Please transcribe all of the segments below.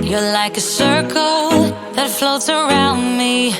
You're like a circle that floats around me,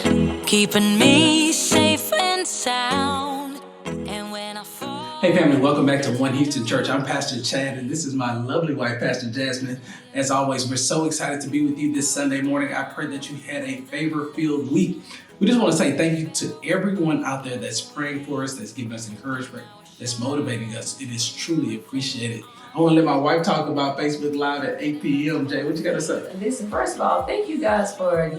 keeping me safe and sound. And when I fall... Hey family, welcome back to One Houston Church. I'm Pastor Chad, and this is my lovely wife, Pastor Jasmine. As always, we're so excited to be with you this Sunday morning. I pray that you had a favor-filled week. We just want to say thank you to everyone out there that's praying for us, that's giving us encouragement, that's motivating us. It is truly appreciated. I want to let my wife talk about Facebook Live at 8 p.m. Jay, what you got to say? Listen, first of all, thank you guys for,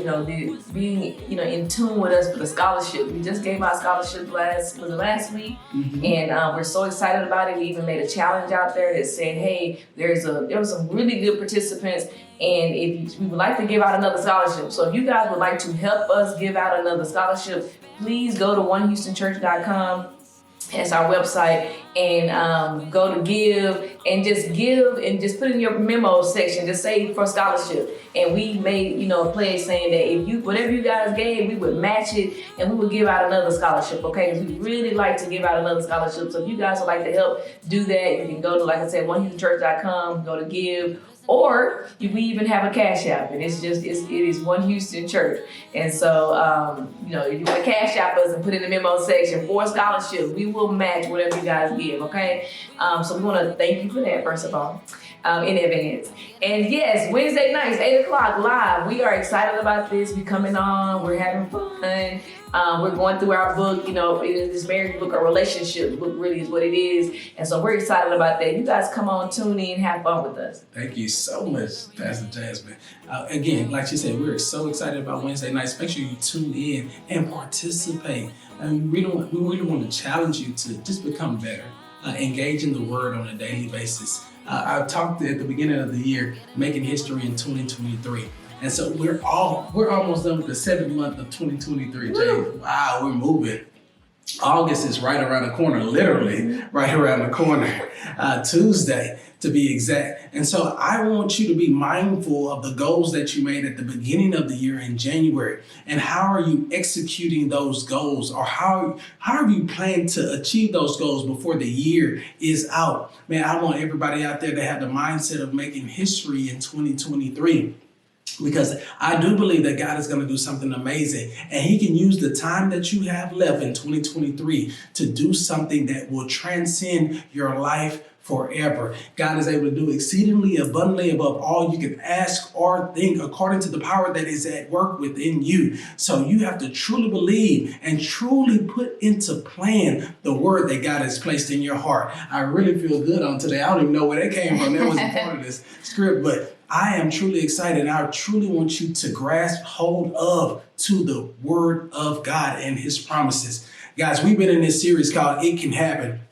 being, in tune with us for the scholarship. We just gave out scholarship last week, and we're so excited about it. We even made a challenge out there that said, hey, there was some really good participants, and we would like to give out another scholarship. So if you guys would like to help us give out another scholarship, please go to onehoustonchurch.com. That's our website, and go to give and just put in your memo section, just say for scholarship. And we made, a pledge saying that if whatever you guys gave, we would match it and we would give out another scholarship, okay? Because we really like to give out another scholarship. So if you guys would like to help do that, you can go to, like I said, onehoustonchurch.com, go to give. Or we even have a Cash App, and it is One Houston Church. And so, if you want to Cash App us and put in the memo section for scholarship, we will match whatever you guys give, okay? So we want to thank you for that, first of all, in advance. And yes, Wednesday nights, 8 o'clock live. We are excited about this. We're coming on. We're having fun. We're going through our book, this marriage book, our relationship book really is what it is. And so we're excited about that. You guys come on, tune in, have fun with us. Thank you so much, Pastor Jasmine. Again, like she said, we're so excited about Wednesday nights. Make sure you tune in and participate. We really want to challenge you to just become better, engage in the word on a daily basis. I talked at the beginning of the year, making history in 2023. And so we're almost done with the 7th month of 2023, Jay. Wow, we're moving. August is right around the corner, literally right around the corner, Tuesday to be exact. And so I want you to be mindful of the goals that you made at the beginning of the year in January. And how are you executing those goals, or how have you planned to achieve those goals before the year is out? Man, I want everybody out there to have the mindset of making history in 2023. Because I do believe that God is going to do something amazing, and He can use the time that you have left in 2023 to do something that will transcend your life forever. God is able to do exceedingly abundantly above all you can ask or think, according to the power that is at work within you. So you have to truly believe and truly put into plan the word that God has placed in your heart. I really feel good on today. I don't even know where that came from. That wasn't part of this script, but I am truly excited, and I truly want you to grasp hold of to the word of God and His promises. Guys, we've been in this series called It Can Happen,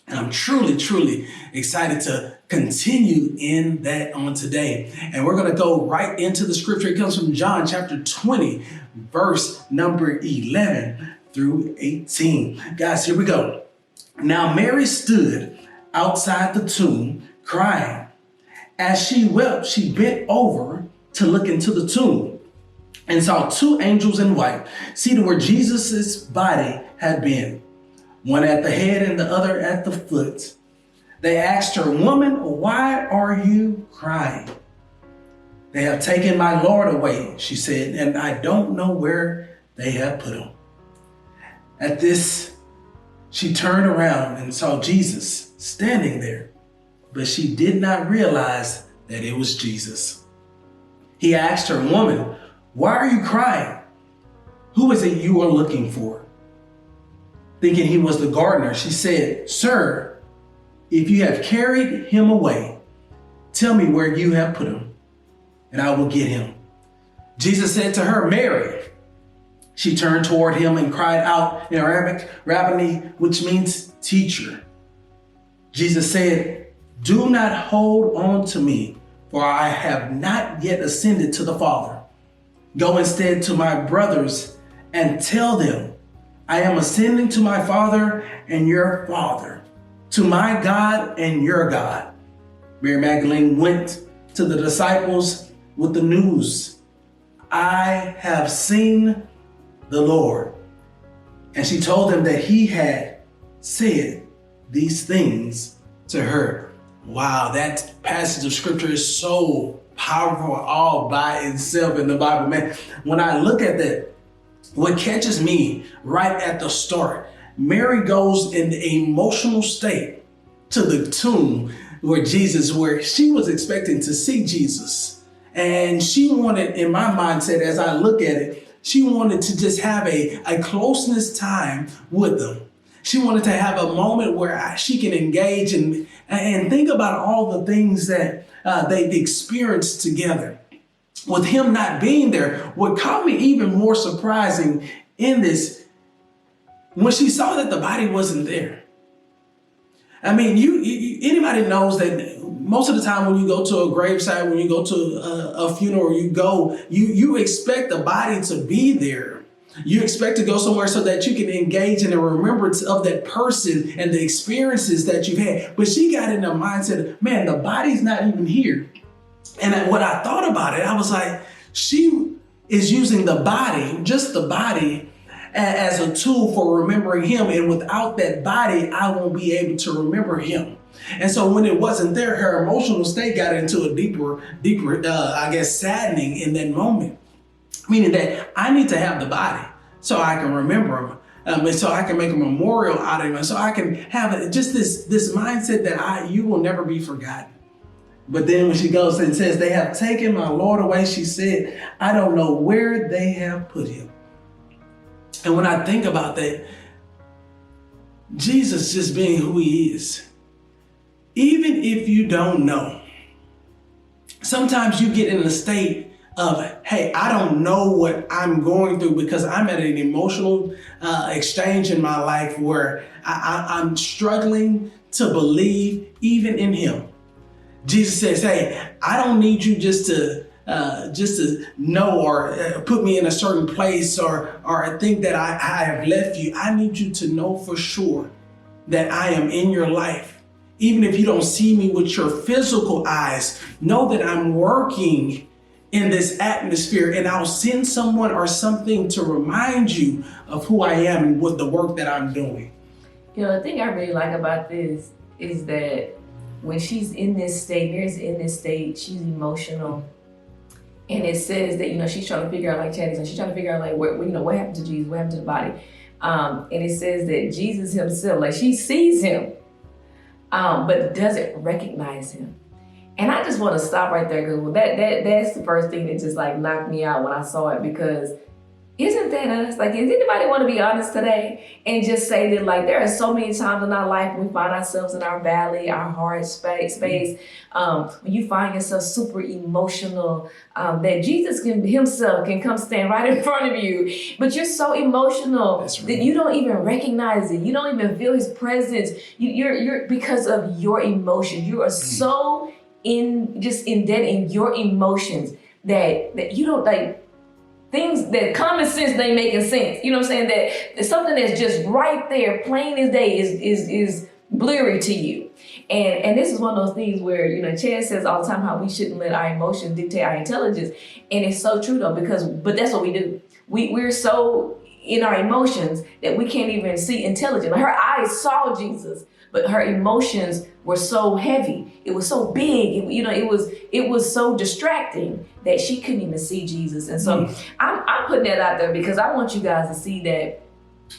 and I'm truly, truly excited to continue in that on today. And we're going to go right into the scripture. It comes from John chapter 20, verse number 11 through 18. Guys, here we go. Now Mary stood outside the tomb crying. As she wept, she bent over to look into the tomb and saw 2 angels in white seated where Jesus' body had been, one at the head and the other at the foot. They asked her, "Woman, why are you crying?" "They have taken my Lord away," she said, "and I don't know where they have put him." At this, she turned around and saw Jesus standing there, but she did not realize that it was Jesus. He asked her, "Woman, why are you crying? Who is it you are looking for?" Thinking he was the gardener, she said, "Sir, if you have carried him away, tell me where you have put him, and I will get him." Jesus said to her, "Mary." She turned toward him and cried out in Arabic, "Rabboni," which means teacher. Jesus said, "Do not hold on to me, for I have not yet ascended to the Father. Go instead to my brothers and tell them, I am ascending to my Father and your Father, to my God and your God." Mary Magdalene went to the disciples with the news, "I have seen the Lord." And she told them that He had said these things to her. Wow, that passage of scripture is so powerful all by itself in the Bible, man. When I look at that, what catches me right at the start, Mary goes in the emotional state to the tomb where she was expecting to see Jesus. And she wanted, in my mindset, as I look at it, she wanted to just have a closeness time with them. She wanted to have a moment where she can engage and think about all the things that they've experienced together. With him not being there, what caught me even more surprising in this, when she saw that the body wasn't there. I mean, anybody knows that most of the time when you go to a gravesite, when you go to a funeral, you expect the body to be there. You expect to go somewhere so that you can engage in a remembrance of that person and the experiences that you've had. But she got in the mindset, man, the body's not even here. And when I thought about it, I was like, she is using the body, just the body, as a tool for remembering him. And without that body, I won't be able to remember him. And so when it wasn't there, her emotional state got into a deeper, saddening in that moment. Meaning that I need to have the body so I can remember him, and so I can make a memorial out of him, and so I can have just this mindset that you will never be forgotten. But then when she goes and says, they have taken my Lord away, she said, I don't know where they have put him. And when I think about that, Jesus just being who he is, even if you don't know, sometimes you get in a state of, hey, I don't know what I'm going through because I'm at an emotional exchange in my life where I'm struggling to believe even in him. Jesus says, hey, I don't need you just to know or put me in a certain place or think that I have left you. I need you to know for sure that I am in your life. Even if you don't see me with your physical eyes, know that I'm working in this atmosphere, and I'll send someone or something to remind you of who I am and what the work that I'm doing. You know, the thing I really like about this is that when she's in this state, Mary's in this state, she's emotional. And it says that, she's trying to figure out, like Chad said, she's trying to figure out, what happened to Jesus, what happened to the body. And it says that Jesus himself, like she sees him, but doesn't recognize him. And I just want to stop right there because that's the first thing that just like knocked me out when I saw it, because isn't that us? Like, does anybody want to be honest today and just say that, like, there are so many times in our life when we find ourselves in our valley, our hard space, when you find yourself super emotional, that Jesus himself can come stand right in front of you, but you're so emotional that you don't even recognize it. You don't even feel his presence. You're because of your emotions. You are so indebted in your emotions that you don't like. Things that common sense ain't making sense. You know what I'm saying? That something that's just right there, plain as day, is blurry to you. And this is one of those things where, Chad says all the time how we shouldn't let our emotions dictate our intelligence. And it's so true though, but that's what we do. We're so in our emotions that we can't even see intelligent. Her eyes saw Jesus, but her emotions were so heavy. It was so big. It was so distracting that she couldn't even see Jesus. And so I'm putting that out there because I want you guys to see that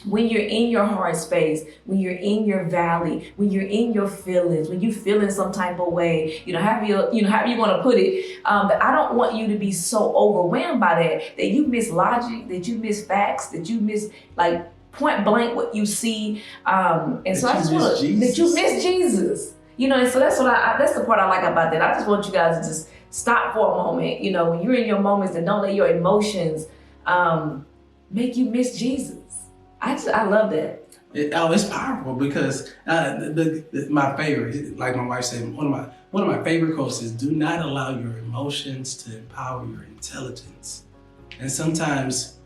when you're in your hard space, when you're in your valley, when you're in your feelings, when you're feeling some type of way, however you want to put it, that I don't want you to be so overwhelmed by that you miss logic, that you miss facts, that you miss like point blank what you see, and so I just want that you miss Jesus, and so that's that's the part I like about that. I just want you guys to just stop for a moment, when you're in your moments, and don't let your emotions make you miss Jesus. I love that. It's powerful because my favorite, like my wife said, one of my favorite quotes is, "Do not allow your emotions to empower your intelligence." And sometimes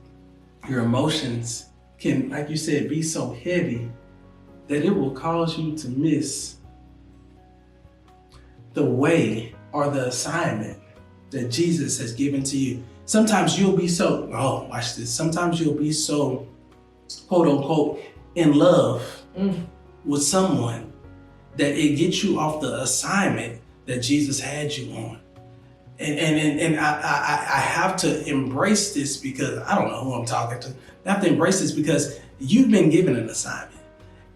your emotions can, like you said, be so heavy that it will cause you to miss the way or the assignment that Jesus has given to you. Sometimes you'll be so, watch this. Sometimes you'll be so, quote unquote, in love with someone that it gets you off the assignment that Jesus had you on. And I have to embrace this because I don't know who I'm talking to. I have to embrace this because you've been given an assignment.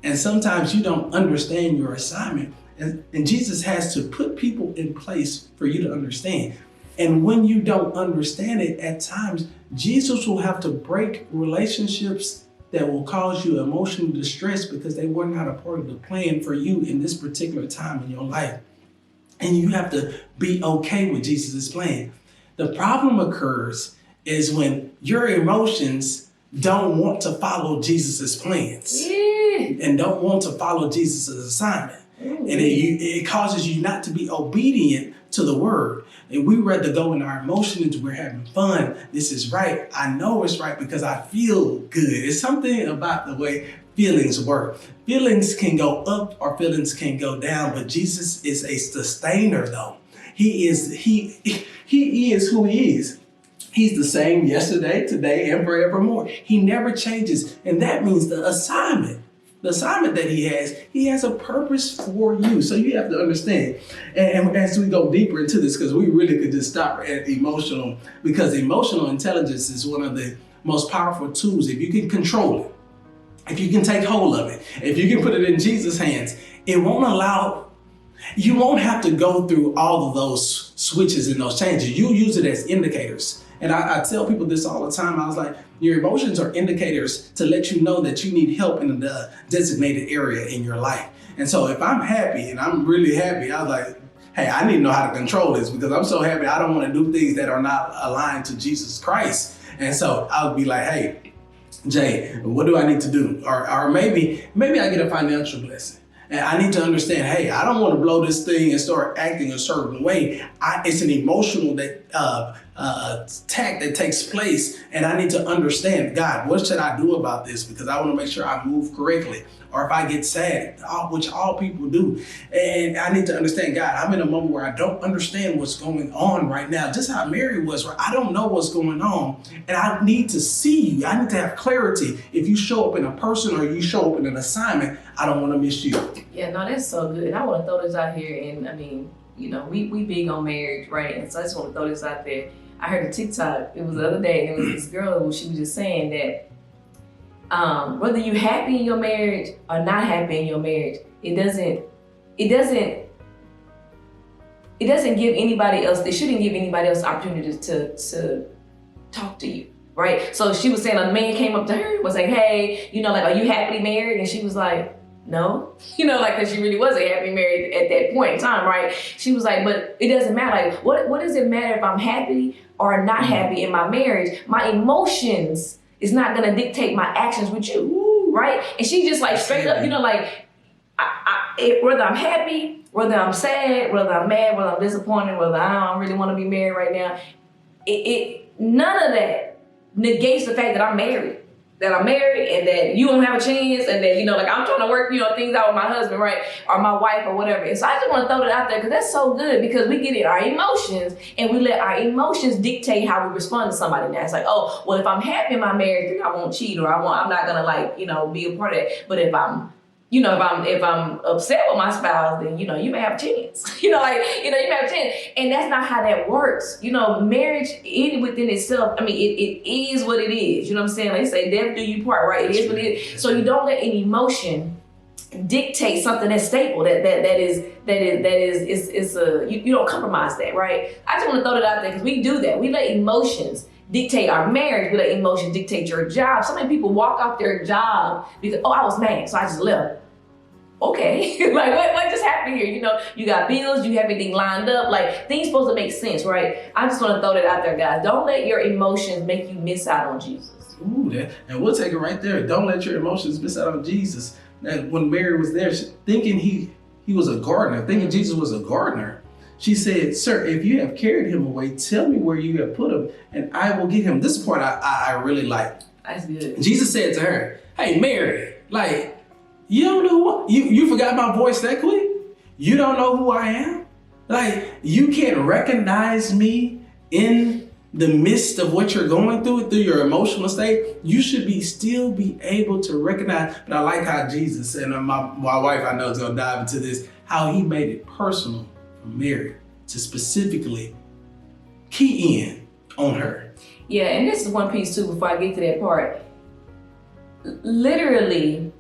And sometimes you don't understand your assignment. And Jesus has to put people in place for you to understand. And when you don't understand it, at times, Jesus will have to break relationships that will cause you emotional distress because they were not a part of the plan for you in this particular time in your life. And you have to be okay with Jesus' plan. The problem occurs is when your emotions don't want to follow Jesus' plans and don't want to follow Jesus' assignment. And it causes you not to be obedient to the word. And we rather go in our emotions, we're having fun. This is right. I know it's right because I feel good. It's something about the way feelings work. Feelings can go up or feelings can go down, but Jesus is a sustainer though. He is who he is. He's the same yesterday, today, and forevermore. He never changes. And that means the assignment that he has a purpose for you. So you have to understand. And as we go deeper into this, because we really could just stop at emotional, because emotional intelligence is one of the most powerful tools. If you can control it, if you can take hold of it, if you can put it in Jesus' hands, it won't allow, you won't have to go through all of those switches and those changes. You use it as indicators. And I tell people this all the time. I was like, your emotions are indicators to let you know that you need help in the designated area in your life. And so if I'm happy and I'm really happy, I was like, hey, I need to know how to control this because I'm so happy. I don't want to do things that are not aligned to Jesus Christ. And so I would be like, hey, Jay, what do I need to do? Or maybe I get a financial blessing. And I need to understand, hey, I don't want to blow this thing and start acting a certain way. It's an emotional attack that takes place. And I need to understand, God, what should I do about this? Because I want to make sure I move correctly. Or if I get sad, which all people do. And I need to understand, God, I'm in a moment where I don't understand what's going on right now. Just how Mary was, where I don't know what's going on. And I need to see you. I need to have clarity. If you show up in a person or you show up in an assignment, I don't want to miss you. Yeah, no, that's so good. And I want to throw this out here. And I mean, you know, we big on marriage, right? And so I just want to throw this out there. I heard a TikTok, it was the other day, and it was this girl, she was just saying that whether you're happy in your marriage or not happy in your marriage, it doesn't give anybody else, they shouldn't give anybody else opportunity to talk to you, right? So she was saying a man came up to her, was like, hey, you know, like, are you happily married? And she was like, no, you know, like, cause she really wasn't happily married at that point in time, right? She was like, but it doesn't matter. Like, what does it matter if I'm happy or not happy in my marriage? My emotions is not gonna dictate my actions with you, right? And she just like straight up, you know, like, whether I'm happy, whether I'm sad, whether I'm mad, whether I'm disappointed, whether I don't really want to be married right now, none of that negates the fact that I'm married. That I'm married and that you don't have a chance and that, you know, like I'm trying to work, you know, things out with my husband, right? Or my wife or whatever. And so I just want to throw that out there because that's so good because we get in our emotions and we let our emotions dictate how we respond to somebody. Now it's like, oh, well, if I'm happy in my marriage, then I won't cheat or I'm not going to like, you know, be a part of that. But if I'm, you know, if I'm upset with my spouse, then, you know, you may have a chance. You know, like, you know, you may have a chance. And that's not how that works. You know, marriage within itself, I mean, it is what it is. You know what I'm saying? Like they say, death do you part, right? It is what it is. So you don't let any emotion dictate something that's stable, you don't compromise that, right? I just want to throw that out there because we do that. We let emotions dictate our marriage. We let emotions dictate your job. So many people walk off their job because, oh, I was mad, so I just left. Okay, like what just happened here? You know, you got bills, you have everything lined up, like things supposed to make sense, right? I just want to throw that out there, guys. Don't let your emotions make you miss out on Jesus. Ooh, and we'll take it right there. Don't let your emotions miss out on Jesus. And when Mary was there, thinking he was a gardener, thinking Jesus was a gardener, she said, sir, if you have carried him away, tell me where you have put him, and I will get him. This part I really like. That's good. Jesus said to her, hey, Mary, like, you don't know what? You forgot my voice that quick? You don't know who I am? Like, you can't recognize me in the midst of what you're going through your emotional state. You should still be able to recognize. But I like how Jesus, and my wife I know is going to dive into this, how he made it personal from Mary to specifically key in on her. Yeah, and this is one piece too before I get to that part. Literally,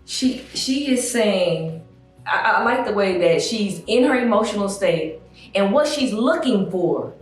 she is saying, I like the way that she's in her emotional state, and what she's looking for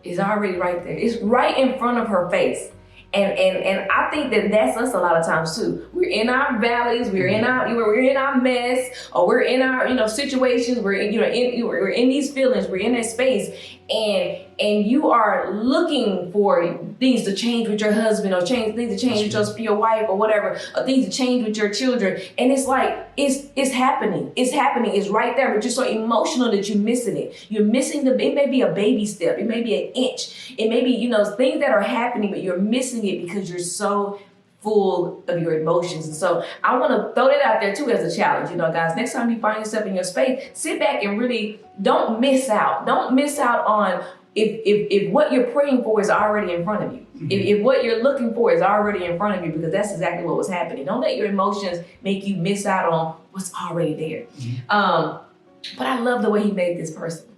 is already right there. It's right in front of her face. And I think that that's us a lot of times too. We're in our valleys, we're in our mess, or we're in our situations. We're in these feelings. We're in that space, and you are looking for things to change with your husband, or things to change with your wife, or whatever, or things to change with your children. And it's like it's happening. It's happening. It's right there, but you're so emotional that you're missing it. You're missing it may be a baby step. It may be an inch. It may be things that are happening, but you're missing it because you're so full of your emotions. And so I want to throw that out there too as a challenge. Guys, next time you find yourself in your space, sit back and really don't miss out. Don't miss out on if what you're praying for is already in front of you. Mm-hmm. If what you're looking for is already in front of you, because that's exactly what was happening. Don't let your emotions make you miss out on what's already there. Mm-hmm. But I love the way he made this personal.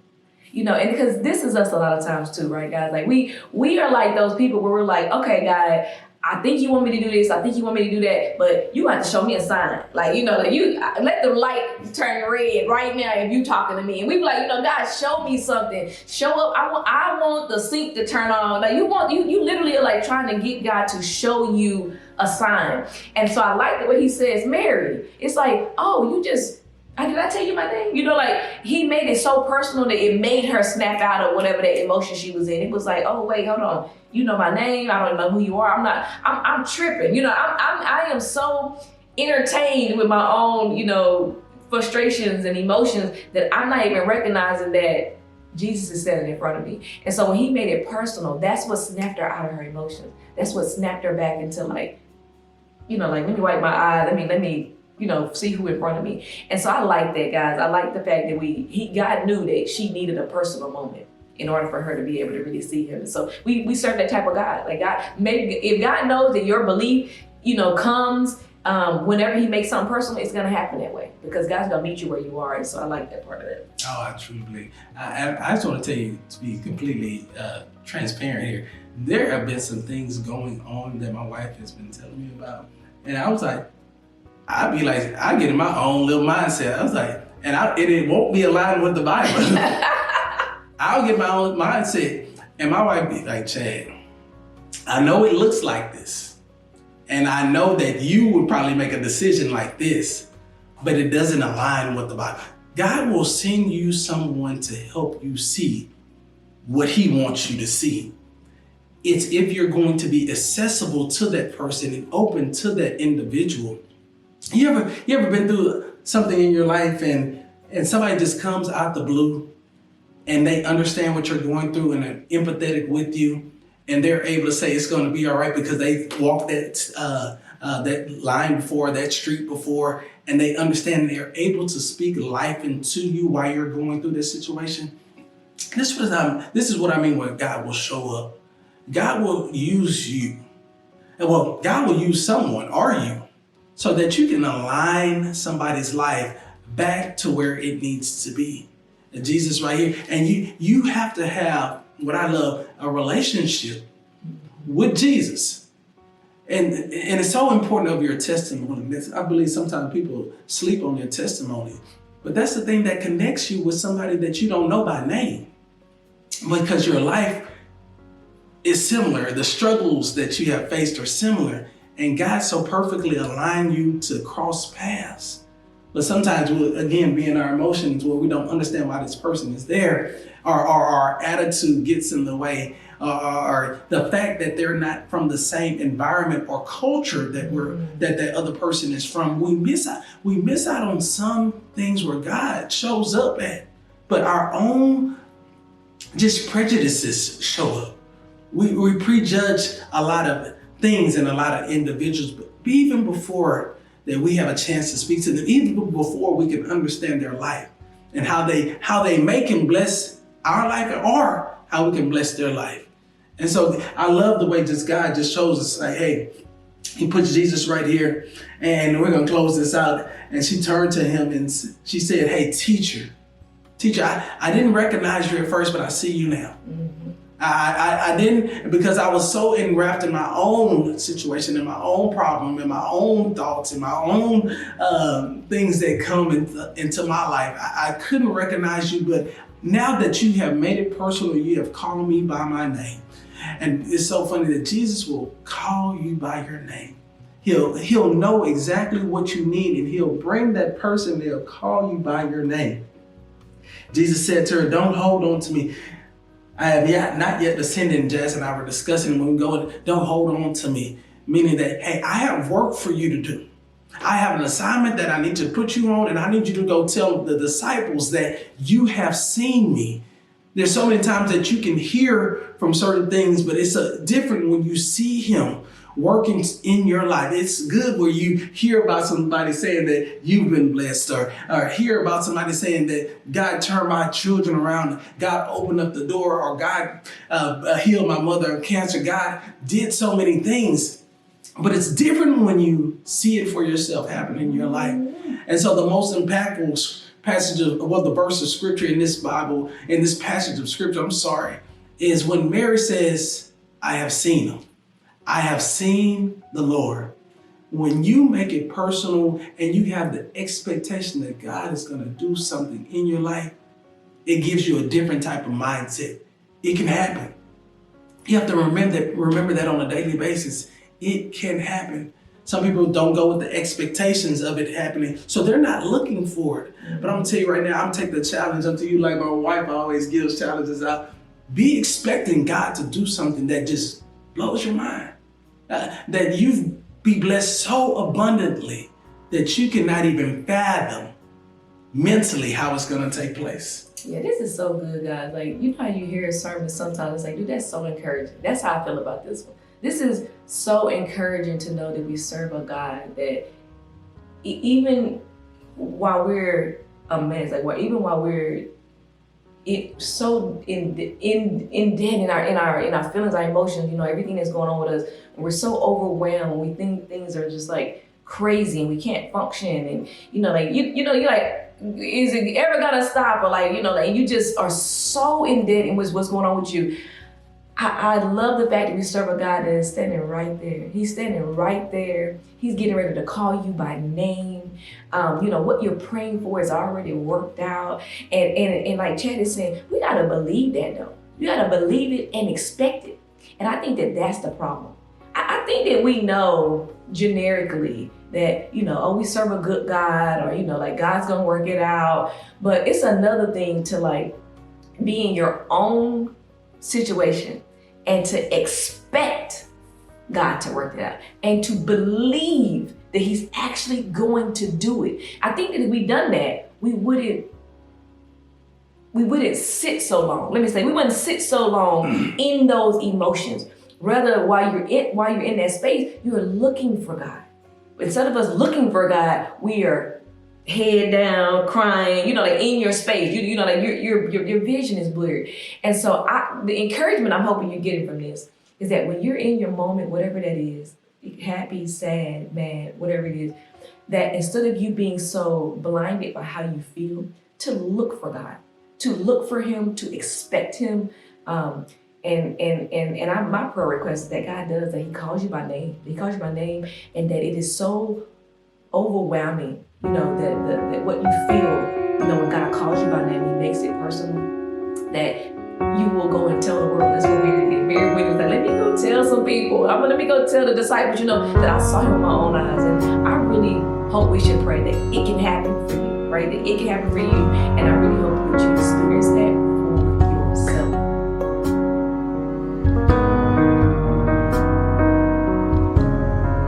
And because this is us a lot of times too, right, guys? Like we are like those people where we're like, okay, God, I think you want me to do this. I think you want me to do that, but you have to show me a sign. Like, you let the light turn red right now if you talking to me. And we be like, God, show me something. Show up. I want the sink to turn on. Like you literally are like trying to get God to show you a sign. And so I like the way he says, Mary. It's like, oh, did I tell you my name? He made it so personal that it made her snap out of whatever that emotion she was in. It was like, oh, wait, hold on. You know my name. I don't know who you are. I'm tripping. I am so entertained with my own, frustrations and emotions that I'm not even recognizing that Jesus is standing in front of me. And so when he made it personal, that's what snapped her out of her emotions. That's what snapped her back into let me wipe my eye. Let me see who in front of me. And so I like that, guys. I like the fact that God knew that she needed a personal moment in order for her to be able to really see him. And so we serve that type of God. Like God, maybe if God knows that your belief, comes whenever he makes something personal, it's going to happen that way because God's going to meet you where you are. And so I like that part of it. Oh, I truly believe. I just want to tell you, to be completely transparent here, there have been some things going on that my wife has been telling me about. And I was like, I get in my own little mindset. I was like, and it won't be aligned with the Bible. I'll get my own mindset. And my wife be like, Chad, I know it looks like this. And I know that you would probably make a decision like this, but it doesn't align with the Bible. God will send you someone to help you see what he wants you to see. It's if you're going to be accessible to that person and open to that individual. You ever been through something in your life and somebody just comes out the blue and they understand what you're going through and are empathetic with you and they're able to say it's going to be all right because they walked that line before, that street before, and they understand they're able to speak life into you while you're going through this situation? This is what I mean when God will show up. God will use you. God will use someone or you, so that you can align somebody's life back to where it needs to be. And Jesus right here. And you have to have, what I love, a relationship with Jesus. And it's so important of your testimony. I believe sometimes people sleep on their testimony. But that's the thing that connects you with somebody that you don't know by name. Because your life is similar. The struggles that you have faced are similar. And God so perfectly aligned you to cross paths. But sometimes we'll, again, be in our emotions where we don't understand why this person is there, or our attitude gets in the way, or the fact that they're not from the same environment or culture that other person is from. We miss out on some things where God shows up at, but our own just prejudices show up. We prejudge a lot of things and a lot of individuals, but even before that we have a chance to speak to them, even before we can understand their life and how they may can bless our life or how we can bless their life. And so I love the way God just shows us, like, hey, he puts Jesus right here, and we're going to close this out. And she turned to him and she said, hey, teacher, Teacher, I didn't recognize you at first, but I see you now. I didn't, because I was so enwrapped in my own situation, in my own problem, in my own thoughts, in my own things that come into my life. I couldn't recognize you, but now that you have made it personal, you have called me by my name. And it's so funny that Jesus will call you by your name. He'll know exactly what you need, and he'll bring that person, they'll call you by your name. Jesus said to her, don't hold on to me. I have not yet ascended, and Jazz and I were discussing when we go, don't hold on to me. Meaning that, hey, I have work for you to do. I have an assignment that I need to put you on, and I need you to go tell the disciples that you have seen me. There's so many times that you can hear from certain things, but it's different when you see him working in your life. It's good where you hear about somebody saying that you've been blessed, or hear about somebody saying that God turned my children around, God opened up the door, or God healed my mother of cancer. God did so many things, but it's different when you see it for yourself happen in your life. And so the most impactful passage the verse of scripture in this Bible, in this passage of scripture, is when Mary says, I have seen him. I have seen the Lord. When you make it personal and you have the expectation that God is going to do something in your life, it gives you a different type of mindset. It can happen. You have to remember that on a daily basis. It can happen. Some people don't go with the expectations of it happening, so they're not looking for it. But I'm going to tell you right now, I'm taking the challenge up to you, like my wife always gives challenges out. Be expecting God to do something that just blows your mind. That you be blessed so abundantly that you cannot even fathom mentally how it's going to take place. Yeah, this is so good, guys. Like, you know how you hear a sermon sometimes, it's like, dude, that's so encouraging. That's how I feel about this one. This is so encouraging to know that we serve a God that even while we're a mess, even while we're so in debt in our feelings, our emotions, everything that's going on with us, and we're so overwhelmed, we think things are just like crazy and we can't function, and you're like, is it ever gonna stop? Or you just are so in debt in what's going on with you. I love the fact that we serve a God that is standing right there. He's standing right there. He's getting ready to call you by name. What you're praying for is already worked out. And like Chad is saying, we got to believe that though. You got to believe it and expect it. And I think that that's the problem. I think that we know generically that, we serve a good God, or, God's going to work it out. But it's another thing to be in your own situation and to expect God to work it out and to believe that he's actually going to do it. I think that if we'd done that, we wouldn't sit so long. We wouldn't sit so long in those emotions. Rather, while you're in that space, you're looking for God. Instead of us looking for God, we are head down, crying, in your space, your vision is blurred. And so the encouragement I'm hoping you're getting from this is that when you're in your moment, whatever that is, happy, sad, mad, whatever it is, that instead of you being so blinded by how you feel, to look for God, to look for him, to expect him. My prayer request is that God does, that he calls you by name. He calls you by name, and that it is so overwhelming, that what you feel, when God calls you by name, he makes it personal, that you will go and tell the world. That's what Mary did. Mary went and said, let me go tell some people. Let me go tell the disciples, that I saw him with my own eyes. And I really hope we should pray that it can happen for you, right? That it can happen for you. And I really hope that you experience that.